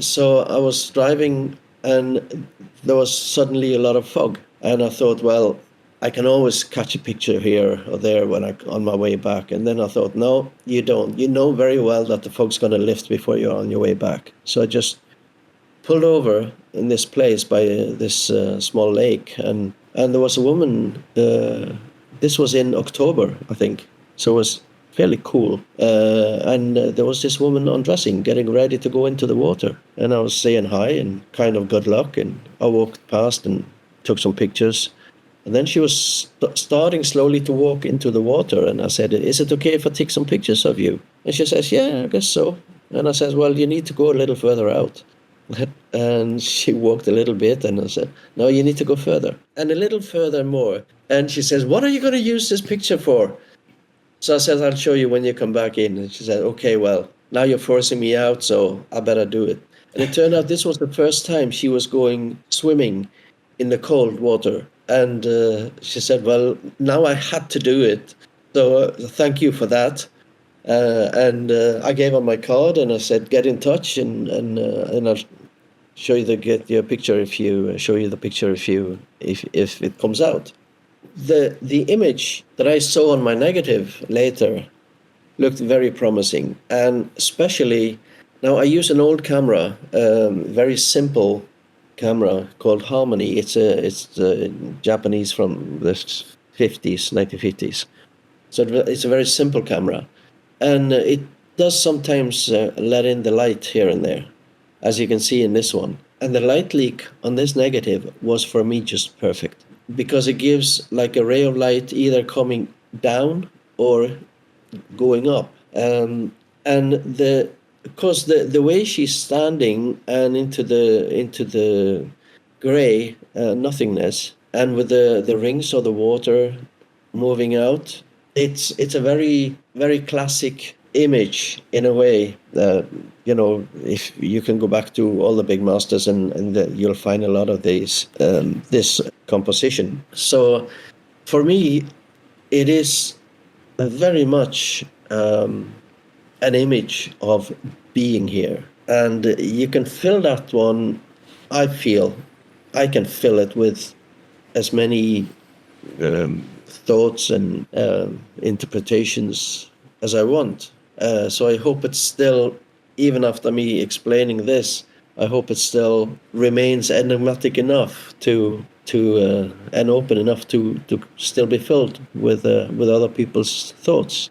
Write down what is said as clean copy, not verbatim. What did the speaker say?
so I was driving, and there was suddenly a lot of fog, and I thought, well, I can always catch a picture here or there when on my way back. And then I thought, no, you don't. You know very well that the fog's going to lift before you're on your way back. So I just pulled over in this place by this small lake, and there was a woman. This was in October, I think, so it was fairly cool. And there was this woman undressing, getting ready to go into the water, and I was saying hi and kind of good luck, and I walked past and took some pictures. And then she was starting slowly to walk into the water, and I said, "Is it okay if I take some pictures of you?" And she says, "Yeah, I guess so." And I said, "Well, you need to go a little further out." And she walked a little bit, and I said, "No, you need to go further." And a little further more. And she says, "What are you going to use this picture for?" So I said, "I'll show you when you come back in." And she said, "Okay, well, now you're forcing me out, so I better do it." And it turned out this was the first time she was going swimming in the cold water. And she said, "Well, now I had to do it. So thank you for that." And I gave her my card, and I said, "Get in touch, and I'll show you the picture if it comes out." The image that I saw on my negative later looked very promising, and especially now I use an old camera, very simple camera called Harmony. It's Japanese from the 1950s. So it's a very simple camera, and it does sometimes let in the light here and there, as you can see in this one. And the light leak on this negative was for me just perfect, because it gives like a ray of light either coming down or going up. And because the way she's standing and into the gray nothingness, and with the rings of the water moving out, it's a very, very classic image in a way. If you can go back to all the big masters, and you'll find a lot of this composition. So for me, it is very much an image of being here, and you can fill that one. I feel I can fill it with as many thoughts and interpretations as I want. So I hope it's still, even after me explaining this, I hope it still remains enigmatic enough and open enough to still be filled with other people's thoughts.